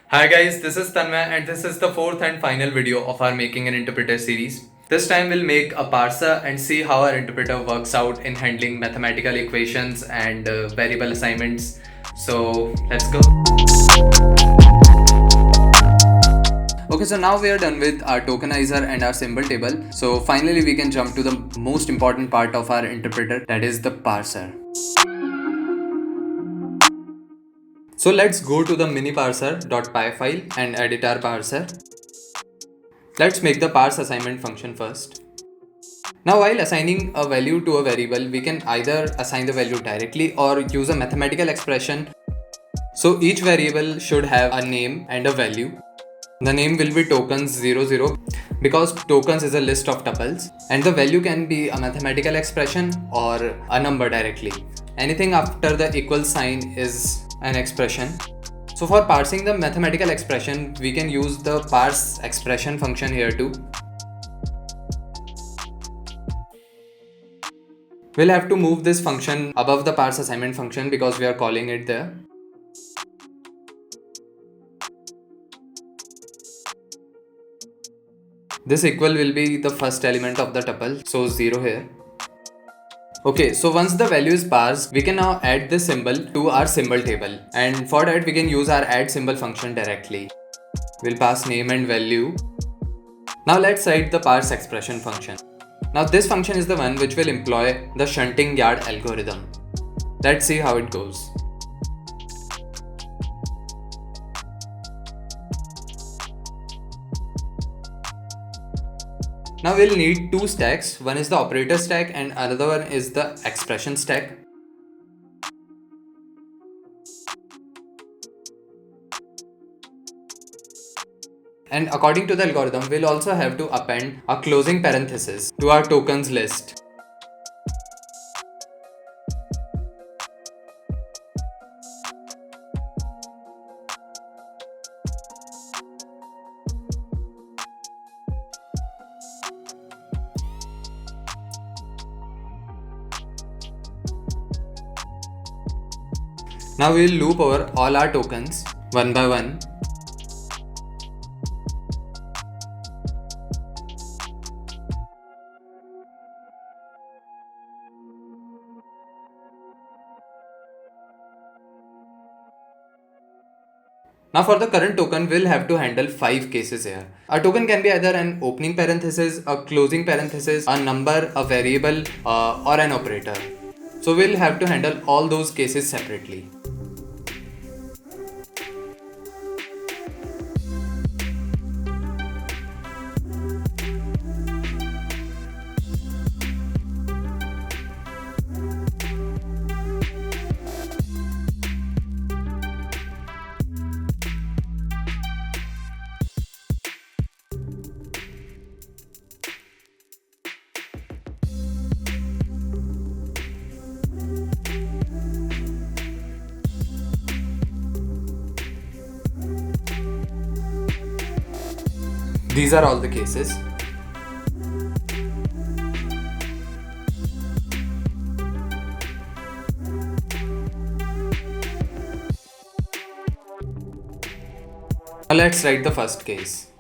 Hi guys, this is Tanmay and this is the fourth and final video of our Making an Interpreter series. This time we'll make a parser and see how our interpreter works out in handling mathematical equations and variable assignments. So let's go. Okay, so now we are done with our tokenizer and our symbol table. So finally we can jump to the most important part of our interpreter, that is the parser. So let's go to the miniparser.py file and edit our parser. Let's make the parse assignment function first. Now while assigning a value to a variable, we can either assign the value directly or use a mathematical expression. So each variable should have a name and a value. The name will be tokens00 because tokens is a list of tuples, and the value can be a mathematical expression or a number directly. Anything after the equal sign is an expression. So for parsing the mathematical expression, we can use the parse expression function here too. We'll have to move this function above the parse assignment function because we are calling it there. This equal will be the first element of the tuple, so 0 here. Okay, so once the value is parsed, we can now add this symbol to our symbol table, and for that we can use our add symbol function directly. We'll pass name and value. Now let's write the parse expression function. Now this function is the one which will employ the shunting yard algorithm. Let's see how it goes. Now we'll need two stacks. One is the operator stack and another one is the expression stack. And according to the algorithm, we'll also have to append a closing parenthesis to our tokens list. Now we'll loop over all our tokens one by one. Now for the current token, we'll have to handle 5 cases here. A token can be either an opening parenthesis, a closing parenthesis, a number, a variable, or an operator. So we'll have to handle all those cases separately. These are all the cases. Now let's write the first case.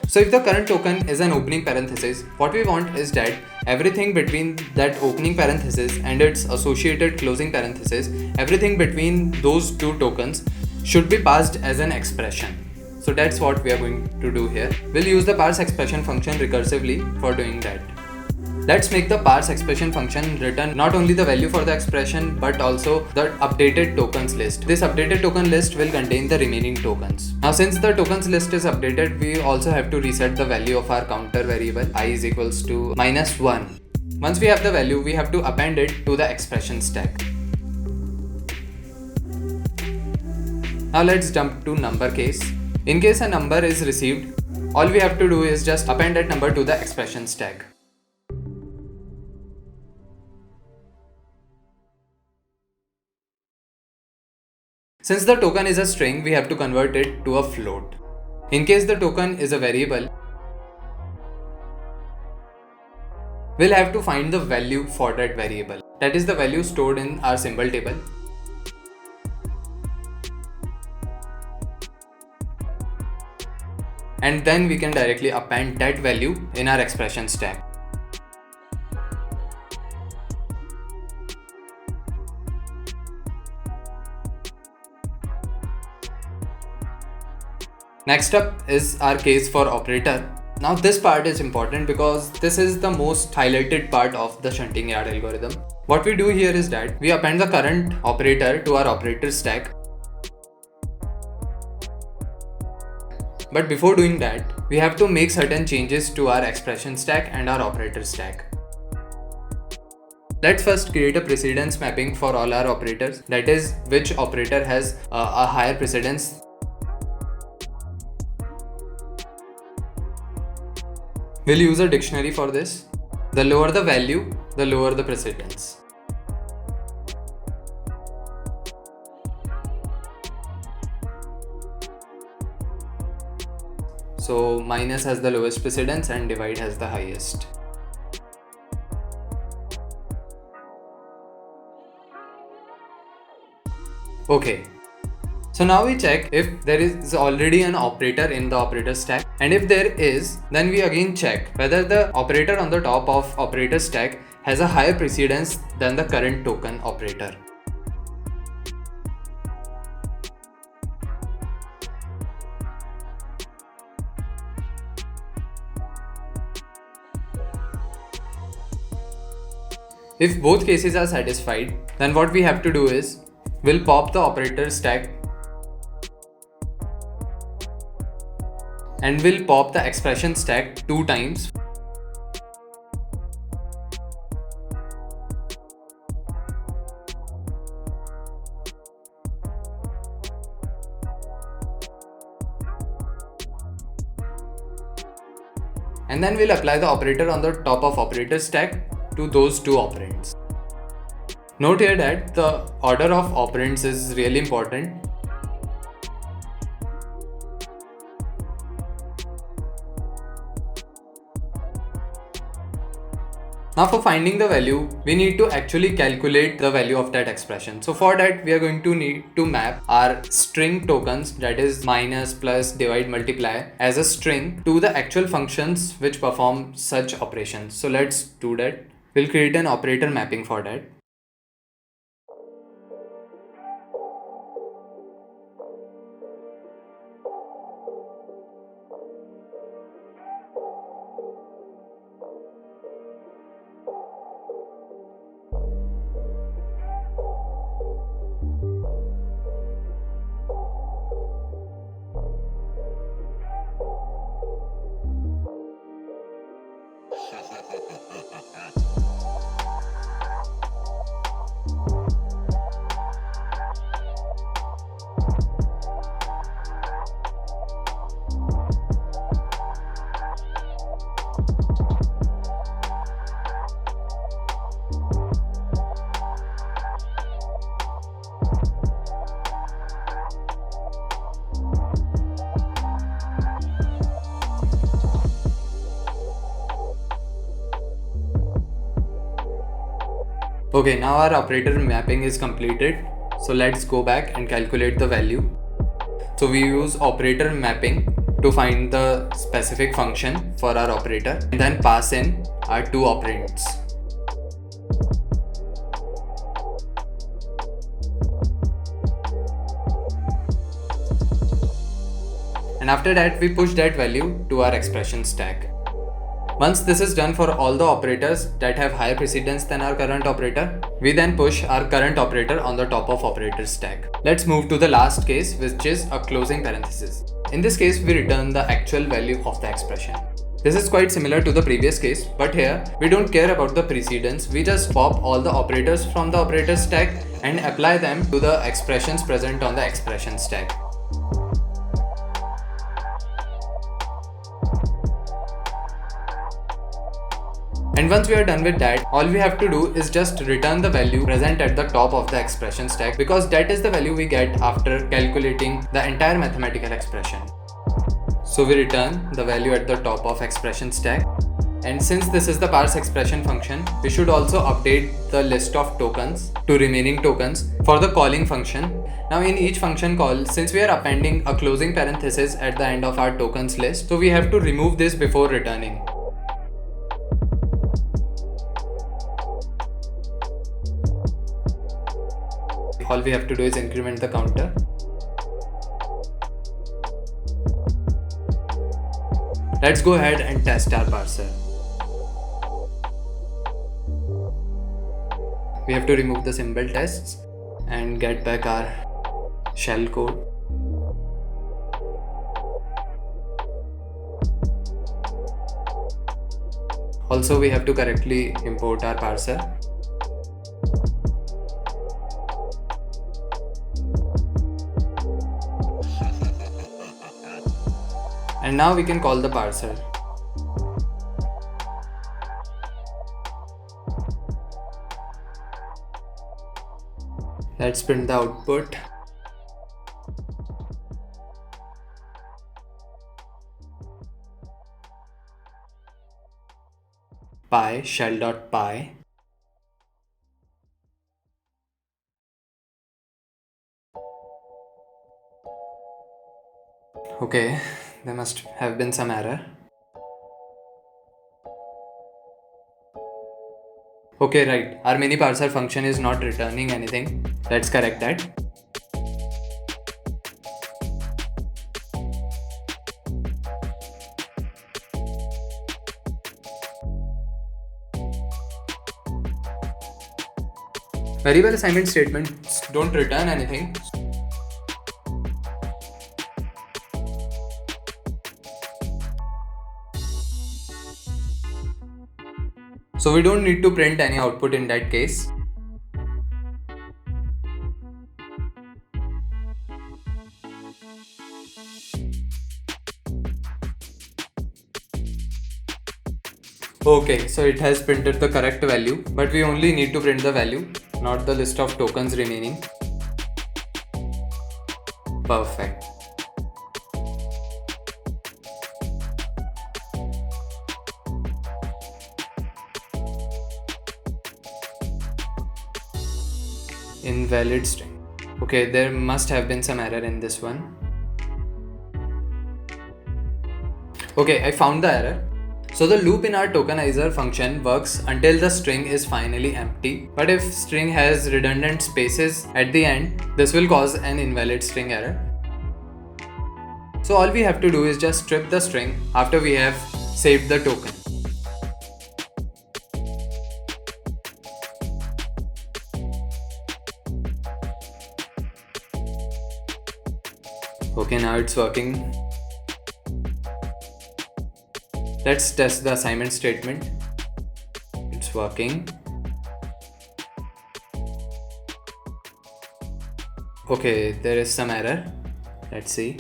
So if the current token is an opening parenthesis, what we want is that everything between that opening parenthesis and its associated closing parenthesis, everything between those two tokens should be passed as an expression. So that's what we are going to do here. We'll use the parse expression function recursively for doing that. Let's make the parse expression function return not only the value for the expression but also the updated tokens list. This updated token list will contain the remaining tokens. Now since the tokens list is updated, we also have to reset the value of our counter variable I is equals to -1. Once we have the value, we have to append it to the expression stack. Now let's jump to number case. In case a number is received, all we have to do is just append that number to the expression stack. Since the token is a string, we have to convert it to a float. In case the token is a variable, we'll have to find the value for that variable. That is the value stored in our symbol table. and then we can directly append that value in our expression stack. Next up is our case for operator. Now this part is important because this is the most highlighted part of the shunting yard algorithm. What we do here is that we append the current operator to our operator stack. But before doing that, we have to make certain changes to our expression stack and our operator stack. Let's first create a precedence mapping for all our operators, that is, which operator has a higher precedence. We'll use a dictionary for this. The lower the value, the lower the precedence. So minus has the lowest precedence and divide has the highest. Okay. So now we check if there is already an operator in the operator stack, and if there is, then we again check whether the operator on the top of operator stack has a higher precedence than the current token operator. If both cases are satisfied, then what we have to do is we'll pop the operator stack and we'll pop the expression stack 2 times. And then we'll apply the operator on the top of operator stack to those 2 operands. Note here that the order of operands is really important. Now for finding the value, we need to actually calculate the value of that expression. So for that, we are going to need to map our string tokens, that is minus, plus, divide, multiply, as a string to the actual functions which perform such operations. So let's do that. We'll create an operator mapping for that. Okay, now our operator mapping is completed. So let's go back and calculate the value. So we use operator mapping to find the specific function for our operator and then pass in our 2 operands. And after that, we push that value to our expression stack. Once this is done for all the operators that have higher precedence than our current operator, we then push our current operator on the top of operator stack. Let's move to the last case, which is a closing parenthesis. In this case, we return the actual value of the expression. This is quite similar to the previous case, but here we don't care about the precedence. We just pop all the operators from the operator stack and apply them to the expressions present on the expression stack. And once we are done with that, all we have to do is just return the value present at the top of the expression stack, because that is the value we get after calculating the entire mathematical expression. So we return the value at the top of expression stack. And since this is the parse expression function, we should also update the list of tokens to remaining tokens for the calling function. Now in each function call, since we are appending a closing parenthesis at the end of our tokens list, so we have to remove this before returning. All we have to do is increment the counter. Let's go ahead and test our parser. We have to remove the symbol tests and get back our shell code. Also, we have to correctly import our parser. And now we can call the parser. Let's print the output. Py shell.py. Okay, there must have been some error. Okay, right. Our mini parser function is not returning anything. Let's correct that. Variable assignment statements don't return anything. So we don't need to print any output in that case. Okay, so it has printed the correct value, but we only need to print the value, not the list of tokens remaining. Perfect. Invalid string. Okay, there must have been some error in this one. Okay, I found the error. So the loop in our tokenizer function works until the string is finally empty. But if string has redundant spaces at the end, this will cause an invalid string error. So all we have to do is just strip the string after we have saved the token. Okay, now it's working. Let's test the assignment statement. It's working. Okay, there is some error. Let's see.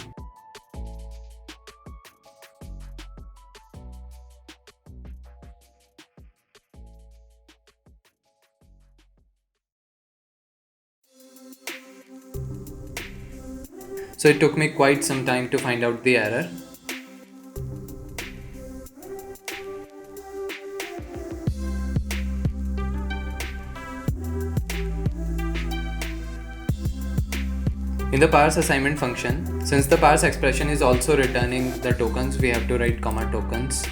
So it took me quite some time to find out the error. In the parse assignment function, since the parse expression is also returning the tokens, we have to write comma tokens.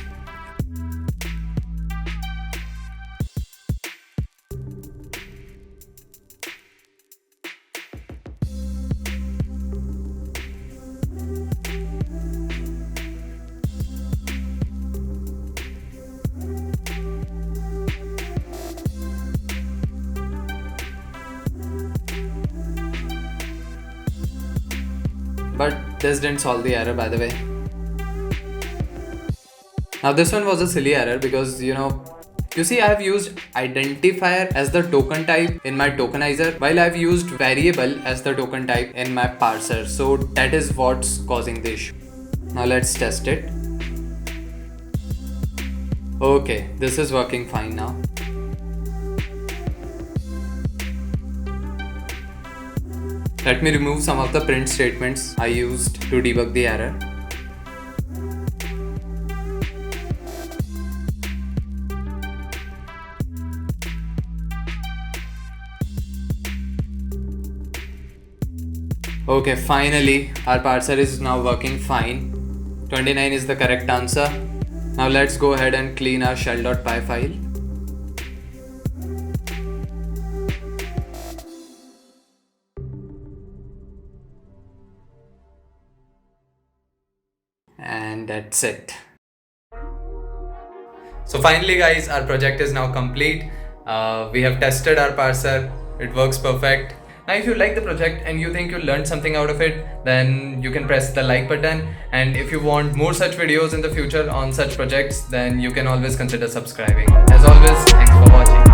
But this didn't solve the error, by the way. Now this one was a silly error because you see, I have used identifier as the token type in my tokenizer while I've used variable as the token type in my parser. So that is what's causing the issue. Now let's test it. Okay, this is working fine now. Let me remove some of the print statements I used to debug the error. Okay, finally, our parser is now working fine. 29 is the correct answer. Now let's go ahead and clean our shell.py file. And that's it. So finally guys, our project is now complete. We have tested our parser. It works perfect. Now if you like the project and you think you learned something out of it, then you can press the like button. And if you want more such videos in the future on such projects, then you can always consider subscribing. As always, thanks for watching.